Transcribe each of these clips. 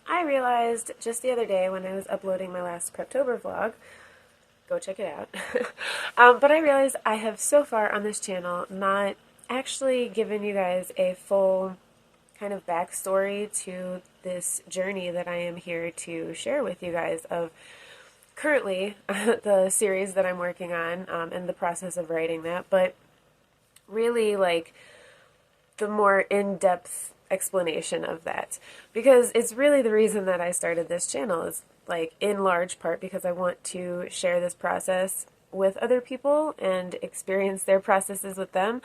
I realized just the other day when I was uploading my last Preptober vlog, go check it out, but I realized I have so far on this channel not actually given you guys a full kind of backstory to this journey that I am here to share with you guys of currently the series that I'm working on and the process of writing that, but really like the more in-depth explanation of that, because it's really the reason that I started this channel is like in large part because I want to share this process with other people and experience their processes with them,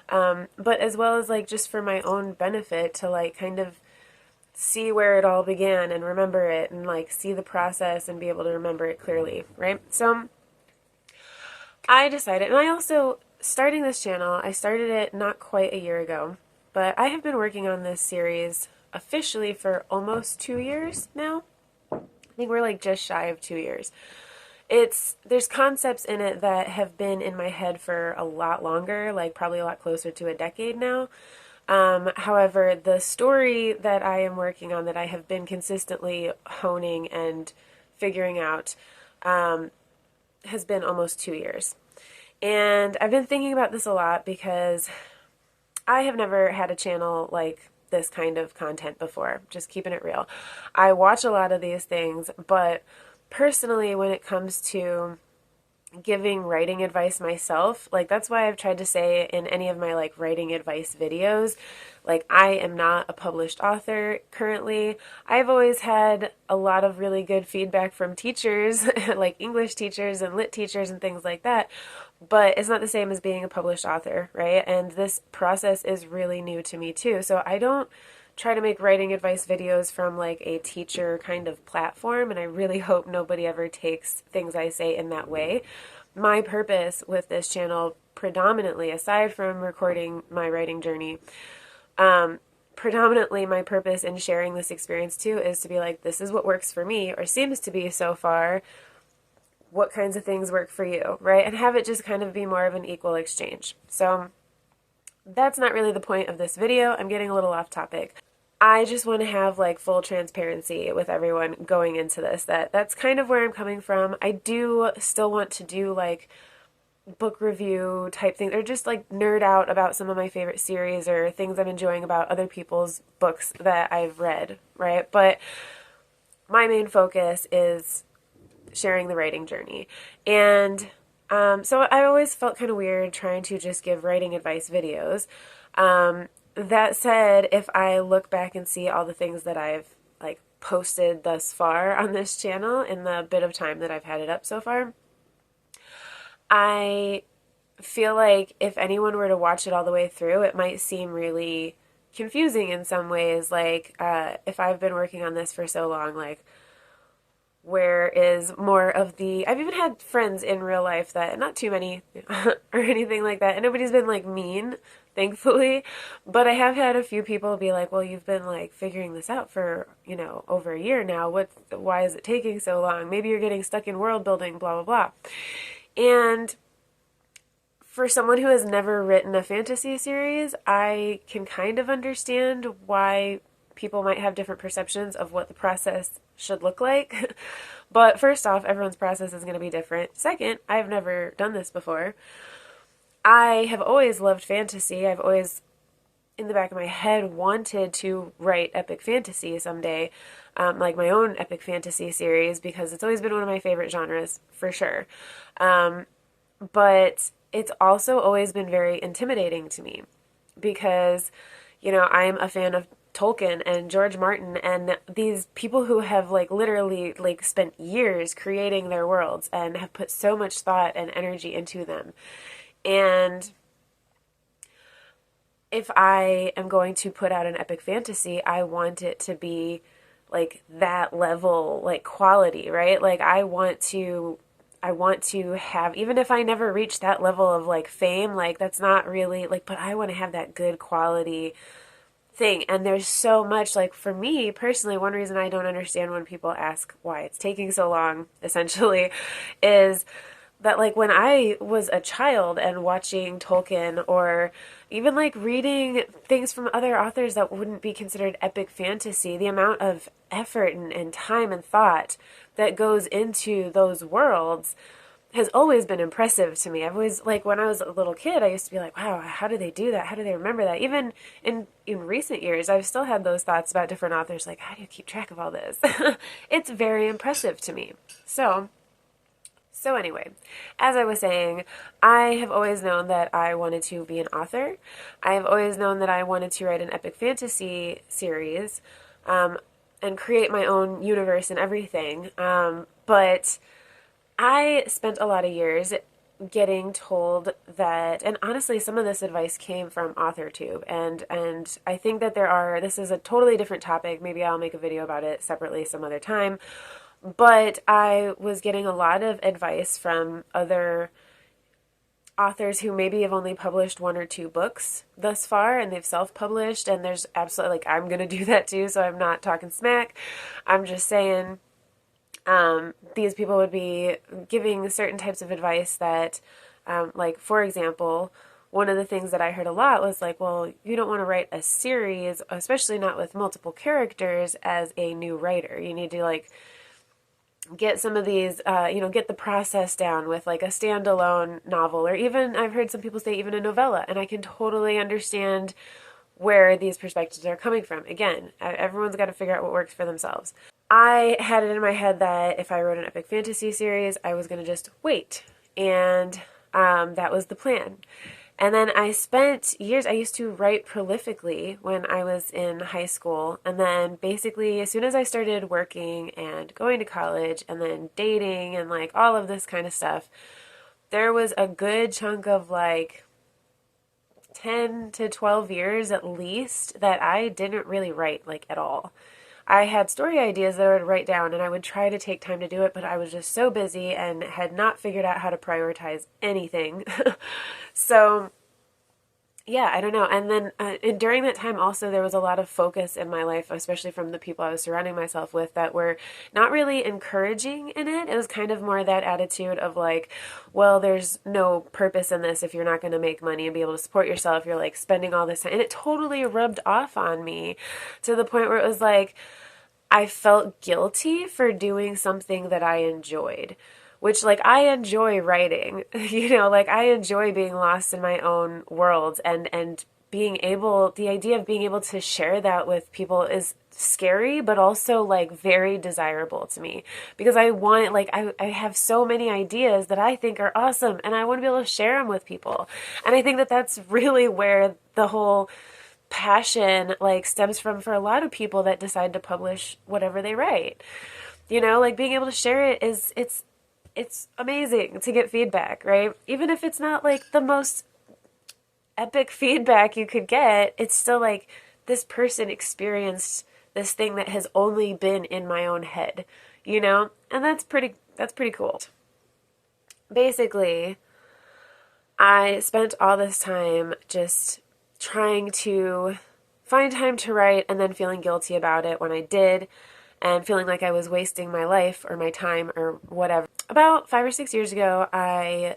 but as well as like just for my own benefit to like kind of see where it all began and remember it and like see the process and be able to remember it clearly, right? So I decided, and I also, starting this channel, I started it not quite a year ago, but I have been working on this series officially for almost 2 years now. I think we're like just shy of 2 years. There's concepts in it that have been in my head for a lot longer, like probably a lot closer to a decade now. However, the story that I am working on, that I have been consistently honing and figuring out, has been almost 2 years. And I've been thinking about this a lot because I have never had a channel like this kind of content before, just keeping it real. I watch a lot of these things, but personally, when it comes to giving writing advice myself, like that's why I've tried to say in any of my like writing advice videos, like I am not a published author currently. I've always had a lot of really good feedback from teachers, like English teachers and lit teachers and things like that, but it's not the same as being a published author, right? And this process is really new to me too. So I don't try to make writing advice videos from like a teacher kind of platform, and I really hope nobody ever takes things I say in that way. My purpose with this channel, predominantly, aside from recording my writing journey, predominantly my purpose in sharing this experience too is to be like, this is what works for me, or seems to be so far. What kinds of things work for you, right? And have it just kind of be more of an equal exchange. So that's not really the point of this video. I'm getting a little off topic. I just want to have like full transparency with everyone going into this. That's kind of where I'm coming from. I do still want to do like book review type things, or just like nerd out about some of my favorite series or things I'm enjoying about other people's books that I've read, right? But my main focus is sharing the writing journey. And so I always felt kind of weird trying to just give writing advice videos. That said, if I look back and see all the things that I've like posted thus far on this channel in the bit of time that I've had it up so far, I feel like if anyone were to watch it all the way through, it might seem really confusing in some ways. Like, if I've been working on this for so long, like, where is more of the, I've even had friends in real life that, not too many or anything like that, and nobody's been like mean, thankfully, but I have had a few people be like, well, you've been like figuring this out for, over a year now. Why is it taking so long? Maybe you're getting stuck in world building, blah, blah, blah. And for someone who has never written a fantasy series, I can kind of understand why people might have different perceptions of what the process should look like. But first off, everyone's process is going to be different. Second, I've never done this before. I have always loved fantasy. I've always, in the back of my head, wanted to write epic fantasy someday, like my own epic fantasy series, because it's always been one of my favorite genres, for sure. But it's also always been very intimidating to me because, I'm a fan of Tolkien and George Martin and these people who have like literally like spent years creating their worlds and have put so much thought and energy into them. And if I am going to put out an epic fantasy, I want it to be like that level, like quality, right? Like I want to have, even if I never reach that level of like fame, like that's not really like, but I want to have that good quality thing. And there's so much, like for me personally, one reason I don't understand when people ask why it's taking so long, essentially, is that like when I was a child and watching Tolkien or Even like reading things from other authors that wouldn't be considered epic fantasy, the amount of effort and time and thought that goes into those worlds has always been impressive to me. I've always, like, when I was a little kid, I used to be like, wow, how do they do that? How do they remember that? Even in recent years, I've still had those thoughts about different authors, like, how do you keep track of all this? It's very impressive to me. So anyway, as I was saying, I have always known that I wanted to be an author. I have always known that I wanted to write an epic fantasy series, and create my own universe and everything. But I spent a lot of years getting told that, and honestly, some of this advice came from AuthorTube, and I think that this is a totally different topic. Maybe I'll make a video about it separately some other time. But I was getting a lot of advice from other authors who maybe have only published one or two books thus far, and they've self-published, and there's absolutely, like, I'm going to do that too, so I'm not talking smack. I'm just saying, these people would be giving certain types of advice that, like, for example, one of the things that I heard a lot was like, well, you don't want to write a series, especially not with multiple characters, as a new writer. You need to, like, get some of these, get the process down with like a standalone novel, or even I've heard some people say even a novella, and I can totally understand where these perspectives are coming from. Again, everyone's got to figure out what works for themselves. I had it in my head that if I wrote an epic fantasy series, I was going to just wait, and that was the plan. And then I spent years, I used to write prolifically when I was in high school. And then basically, as soon as I started working and going to college and then dating and like all of this kind of stuff, there was a good chunk of like 10 to 12 years at least that I didn't really write like at all. I had story ideas that I would write down, and I would try to take time to do it, but I was just so busy and had not figured out how to prioritize anything. So, yeah, I don't know. And then and during that time also, there was a lot of focus in my life, especially from the people I was surrounding myself with, that were not really encouraging in it. It was kind of more that attitude of like, well, there's no purpose in this if you're not going to make money and be able to support yourself. You're like spending all this time. And it totally rubbed off on me to the point where it was like, I felt guilty for doing something that I enjoyed, which, like, I enjoy writing, like I enjoy being lost in my own world, and the idea of being able to share that with people is scary, but also like very desirable to me, because I want, like, I have so many ideas that I think are awesome, and I want to be able to share them with people. And I think that that's really where the whole passion like stems from for a lot of people that decide to publish whatever they write. Like being able to share it it's amazing to get feedback, right? Even if it's not like the most epic feedback you could get, it's still like this person experienced this thing that has only been in my own head, and that's pretty cool. Basically, I spent all this time just trying to find time to write, and then feeling guilty about it when I did, and feeling like I was wasting my life or my time or whatever. About 5 or 6 years ago, I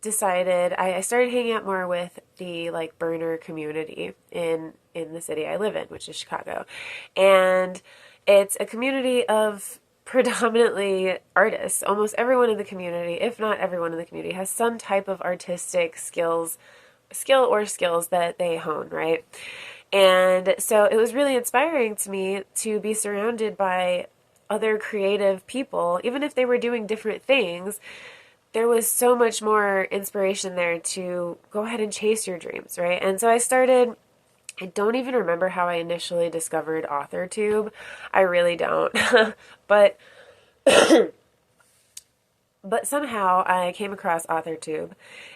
decided I started hanging out more with the like burner community in the city I live in, which is Chicago. And it's a community of predominantly artists. Almost everyone in the community, if not everyone in the community, has some type of artistic skill or skills that they hone, right? And so it was really inspiring to me to be surrounded by other creative people. Even if they were doing different things, there was so much more inspiration there to go ahead and chase your dreams, right? And so I don't even remember how I initially discovered AuthorTube. I really don't. But somehow I came across AuthorTube,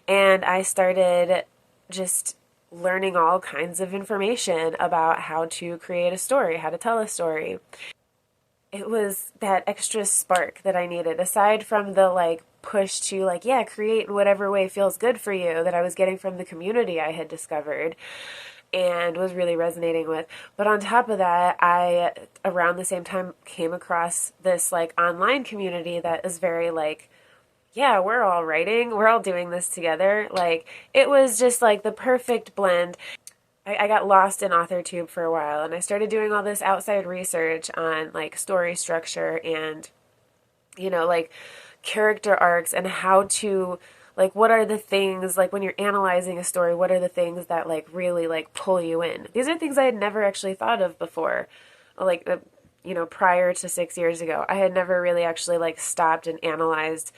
and I started just learning all kinds of information about how to create a story, how to tell a story. It was that extra spark that I needed, aside from the like push to like, yeah, create in whatever way feels good for you, that I was getting from the community I had discovered and was really resonating with. But on top of that, I around the same time came across this like online community that is very like yeah, we're all writing, we're all doing this together. Like, it was just like the perfect blend. I got lost in AuthorTube for a while, and I started doing all this outside research on like story structure and, like character arcs and how to, like, what are the things, like when you're analyzing a story, what are the things that like really like pull you in? These are things I had never actually thought of before. Like, prior to 6 years ago, I had never really actually like stopped and analyzed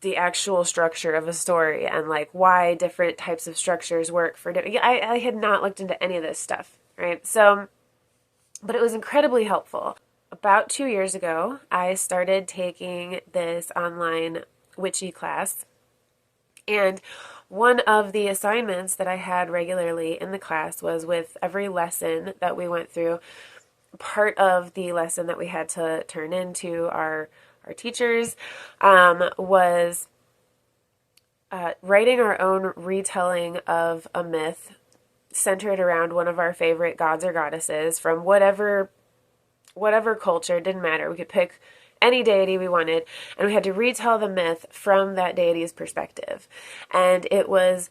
the actual structure of a story and like why different types of structures work for different. I had not looked into any of this stuff, right? So, but it was incredibly helpful. About 2 years ago, I started taking this online witchy class, and one of the assignments that I had regularly in the class was with every lesson that we went through. Part of the lesson that we had to turn into our teachers was writing our own retelling of a myth centered around one of our favorite gods or goddesses from whatever culture. Didn't matter. We could pick any deity we wanted, and we had to retell the myth from that deity's perspective. And it was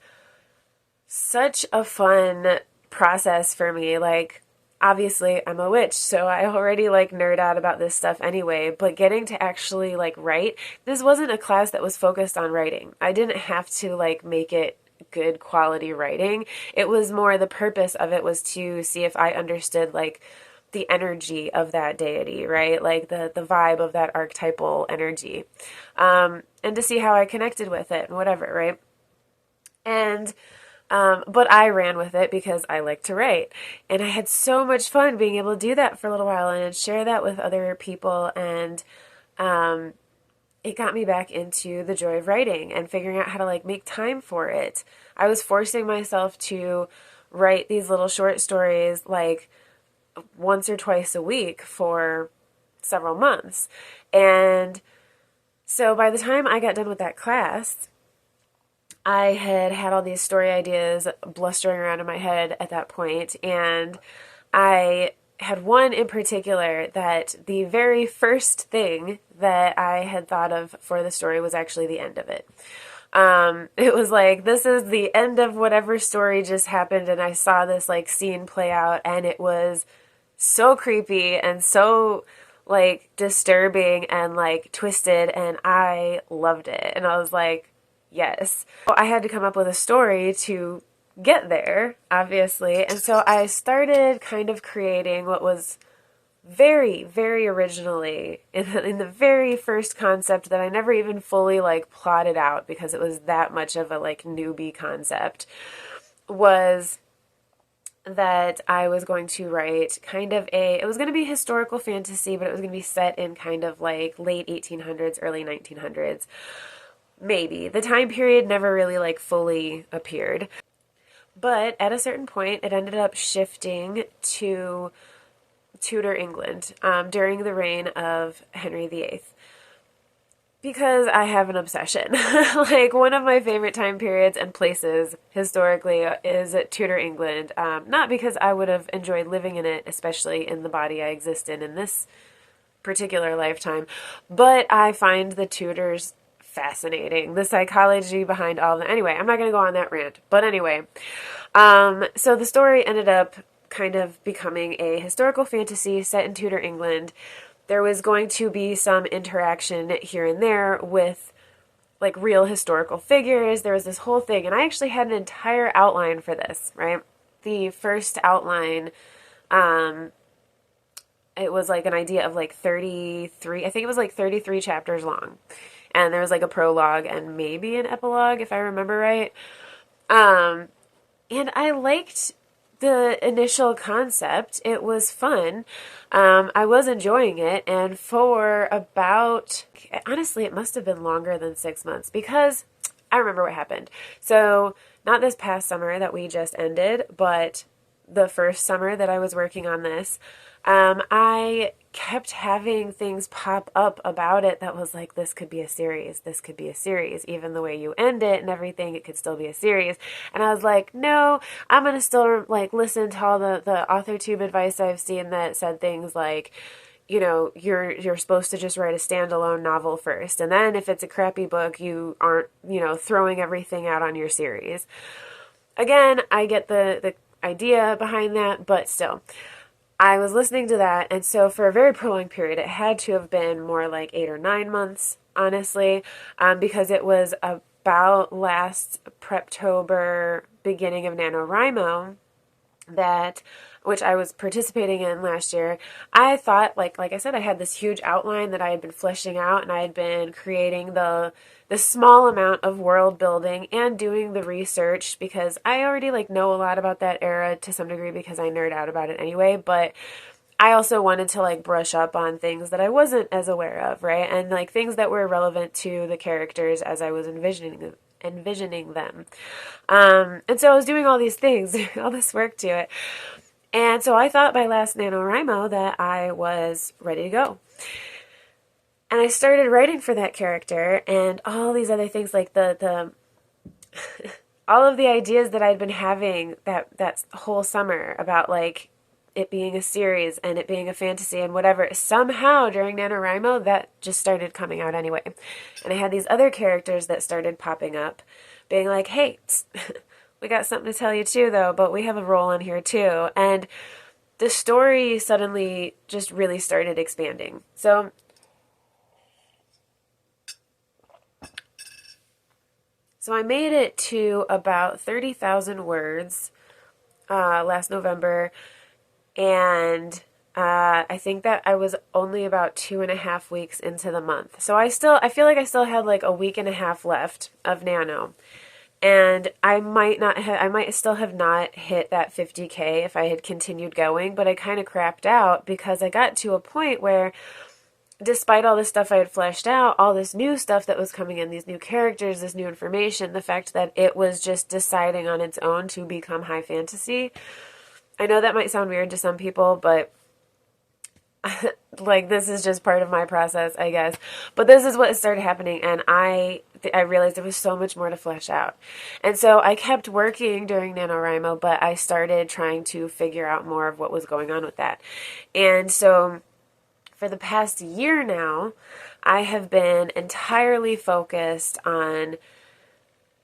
such a fun process for me. Like, obviously I'm a witch, so I already like nerd out about this stuff anyway, but getting to actually like write, this wasn't a class that was focused on writing. I didn't have to like make it good quality writing. It was more, the purpose of it was to see if I understood like the energy of that deity, right? Like the vibe of that archetypal energy. And to see how I connected with it and whatever, right? And but I ran with it because I like to write. And I had so much fun being able to do that for a little while and share that with other people. And it got me back into the joy of writing and figuring out how to like make time for it. I was forcing myself to write these little short stories like once or twice a week for several months. And so by the time I got done with that class, I had all these story ideas blustering around in my head at that point, and I had one in particular that the very first thing that I had thought of for the story was actually the end of it. It was like, this is the end of whatever story just happened, and I saw this like scene play out, and it was so creepy and so like disturbing and like twisted, and I loved it. And I was like, yes. Well, I had to come up with a story to get there, obviously. And so I started kind of creating what was very, very originally in the very first concept that I never even fully like plotted out because it was that much of a like newbie concept, was that I was going to write kind of it was going to be historical fantasy, but it was going to be set in kind of like late 1800s, early 1900s. Maybe. The time period never really like fully appeared. But at a certain point, it ended up shifting to Tudor England during the reign of Henry VIII. Because I have an obsession. Like, one of my favorite time periods and places historically is Tudor England. Not because I would have enjoyed living in it, especially in the body I exist in this particular lifetime, but I find the Tudors fascinating. The psychology behind all of them. Anyway, I'm not going to go on that rant. But anyway, so the story ended up kind of becoming a historical fantasy set in Tudor England. There was going to be some interaction here and there with like real historical figures. There was this whole thing, and I actually had an entire outline for this, right? The first outline, it was like an idea of like 33, I think it was like 33 chapters long. And there was like a prologue and maybe an epilogue, if I remember right. And I liked the initial concept. It was fun. I was enjoying it. And for about, honestly, it must have been longer than 6 months because I remember what happened. So not this past summer that we just ended, but the first summer that I was working on this, I kept having things pop up about it that was like, this could be a series, this could be a series, even the way you end it and everything, it could still be a series. And I was like, no, I'm going to still like listen to all the AuthorTube advice I've seen that said things like, you know, you're supposed to just write a standalone novel first, and then if it's a crappy book, you aren't, you know, throwing everything out on your series. Again, I get the idea behind that, but still, I was listening to that, and so for a very prolonged period, it had to have been more like 8 or 9 months, honestly, because it was about last Preptober, beginning of NaNoWriMo, that which I was participating in last year. I thought, like I said, I had this huge outline that I had been fleshing out, and I had been creating the small amount of world building and doing the research, because I already like know a lot about that era to some degree because I nerd out about it anyway, but I also wanted to like brush up on things that I wasn't as aware of, right? And like things that were relevant to the characters as I was envisioning them. And so I was doing all these things, all this work to it. And so I thought by last NaNoWriMo that I was ready to go. And I started writing for that character and all these other things, like the all of the ideas that I'd been having that whole summer about like it being a series and it being a fantasy and whatever. Somehow during NaNoWriMo that just started coming out anyway. And I had these other characters that started popping up, being like, hey, we got something to tell you too, though, but we have a role in here too. And the story suddenly just really started expanding. So I made it to about 30,000 words last November, and I think that I was only about 2.5 weeks into the month. So I feel like I still had like a week and a half left of Nano. And I might still have not hit that 50K if I had continued going, but I kind of crapped out because I got to a point where, despite all this stuff I had fleshed out, all this new stuff that was coming in, these new characters, this new information, the fact that it was just deciding on its own to become high fantasy. I know that might sound weird to some people, but like this is just part of my process, I guess. But this is what started happening, and I realized there was so much more to flesh out. And so I kept working during NaNoWriMo, but I started trying to figure out more of what was going on with that. And so for the past year now, I have been entirely focused on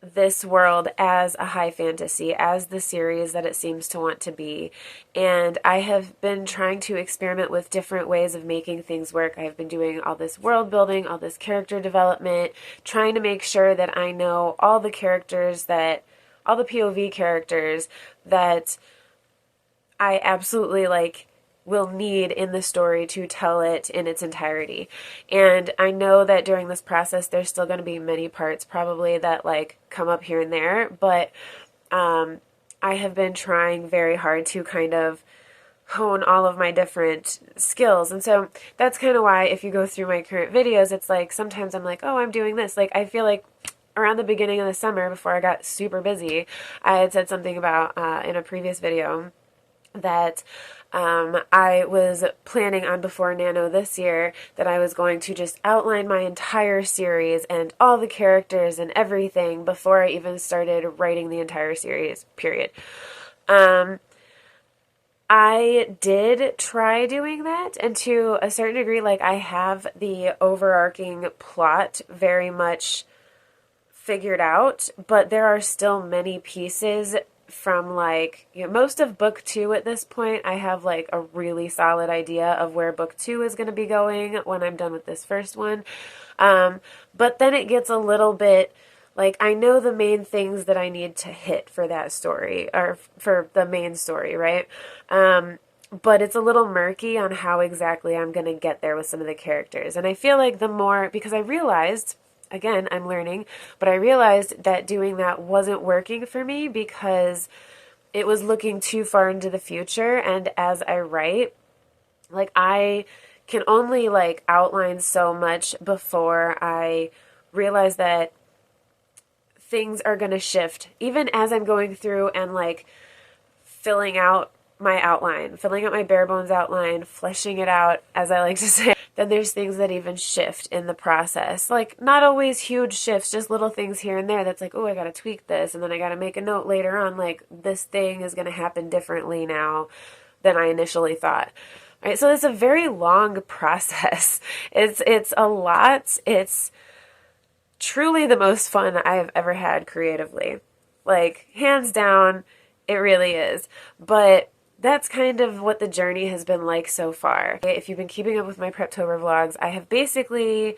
this world as a high fantasy, as the series that it seems to want to be. And I have been trying to experiment with different ways of making things work. I have been doing all this world building, all this character development, trying to make sure that I know all the characters all the POV characters that I absolutely like will need in the story to tell it in its entirety. And I know that during this process there's still going to be many parts probably that like come up here and there, but I have been trying very hard to kind of hone all of my different skills. And so that's kind of why if you go through my current videos, it's like sometimes I'm like, oh, I'm doing this. Like I feel like around the beginning of the summer, before I got super busy, I had said something about in a previous video that I was planning on before Nano this year that I was going to just outline my entire series and all the characters and everything before I even started writing the entire series, period. I did try doing that, and to a certain degree, like I have the overarching plot very much figured out, but there are still many pieces from like, you know, most of book 2 at this point. I have like a really solid idea of where book 2 is going to be going when I'm done with this first one. But then it gets a little bit like, I know the main things that I need to hit for that story, or for the main story, right? But it's a little murky on how exactly I'm going to get there with some of the characters. And I feel like the more, because I realized, again, I'm learning, but I realized that doing that wasn't working for me because it was looking too far into the future. And as I write, like I can only like outline so much before I realize that things are going to shift. Even as I'm going through and like filling out my outline, filling out my bare bones outline, fleshing it out, as I like to say, then there's things that even shift in the process. Like, not always huge shifts, just little things here and there that's like, oh, I got to tweak this, and then I got to make a note later on, like, this thing is going to happen differently now than I initially thought. right? So it's a very long process. It's a lot. It's truly the most fun I've ever had creatively. Like, hands down, it really is. But that's kind of what the journey has been like so far. If you've been keeping up with my Preptober vlogs, I have basically,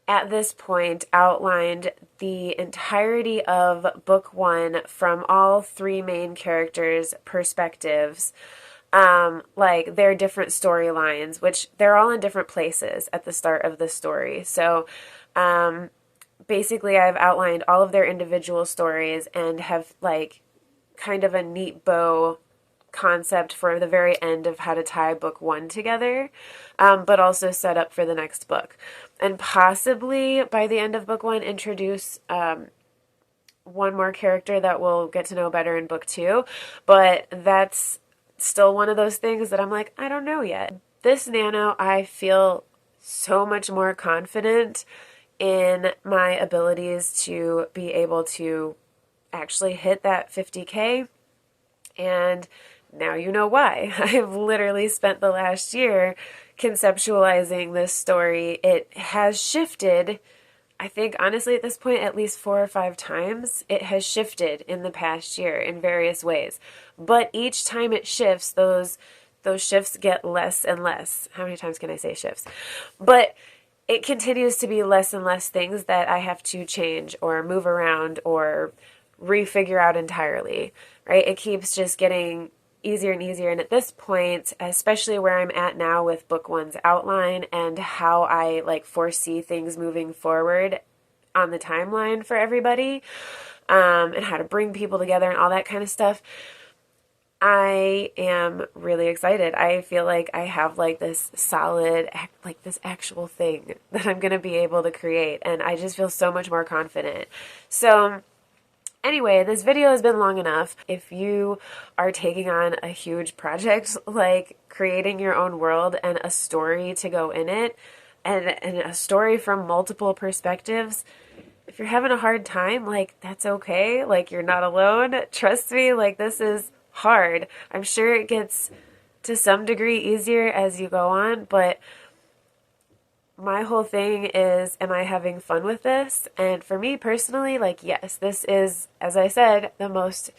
at this point, outlined the entirety of book one from all three main characters' perspectives. Like their different storylines, which they're all in different places at the start of the story. So, basically I've outlined all of their individual stories and have like kind of a neat bow concept for the very end of how to tie book one together, but also set up for the next book. And possibly by the end of book one, introduce one more character that we'll get to know better in book two. But that's still one of those things that I'm like, I don't know yet. This Nano, I feel so much more confident in my abilities to be able to actually hit that 50K. And now you know why. I've literally spent the last year conceptualizing this story. It has shifted, I think, honestly, at this point, at least 4 or 5 times. It has shifted in the past year in various ways. But each time it shifts, those shifts get less and less. How many times can I say shifts? But it continues to be less and less things that I have to change or move around or refigure out entirely, right? It keeps just getting easier and easier. And at this point, especially where I'm at now with book one's outline and how I like foresee things moving forward on the timeline for everybody, and how to bring people together and all that kind of stuff, I am really excited. I feel like I have like this solid, like this actual thing that I'm going to be able to create. And I just feel so much more confident. So anyway, this video has been long enough. If you are taking on a huge project like creating your own world and a story to go in it, and a story from multiple perspectives, if you're having a hard time, like, that's okay. Like, you're not alone. Trust me, like, this is hard. I'm sure it gets to some degree easier as you go on, but my whole thing is, am I having fun with this? And for me personally, like, yes, this is, as I said, the most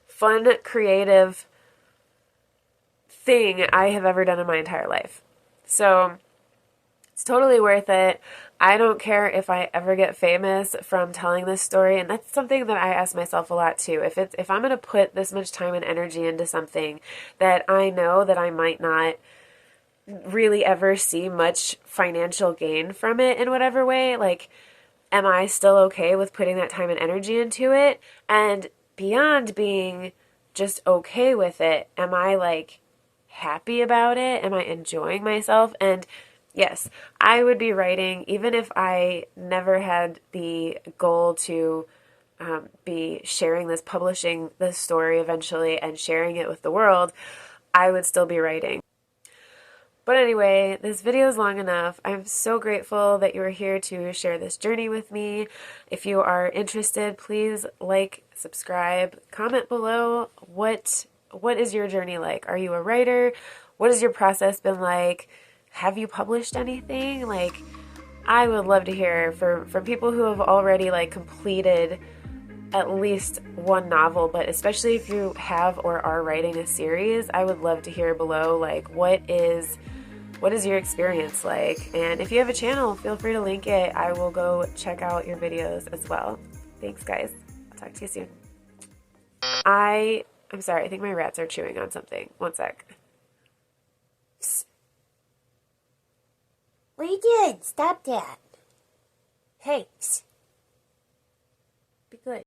fun, creative thing I have ever done in my entire life. So it's totally worth it. I don't care if I ever get famous from telling this story, and that's something that I ask myself a lot too. If I'm going to put this much time and energy into something that I know that I might not really ever see much financial gain from it in whatever way, like, am I still okay with putting that time and energy into it? And beyond being just okay with it, am I like happy about it? Am I enjoying myself? And yes, I would be writing, even if I never had the goal to be sharing this, publishing this story eventually and sharing it with the world, I would still be writing. But anyway, this video is long enough. I'm so grateful that you are here to share this journey with me. If you are interested, please like, subscribe, comment below. What is your journey like? Are you a writer? What has your process been like? Have you published anything? Like, I would love to hear from people who have already like completed at least one novel, but especially if you have or are writing a series, I would love to hear below, like, what is your experience like? And if you have a channel, feel free to link it. I will go check out your videos as well. Thanks, guys. I'll talk to you soon. I'm sorry, I think my rats are chewing on something. One sec. Psst. What are you doing? Stop that. Hey. Psst.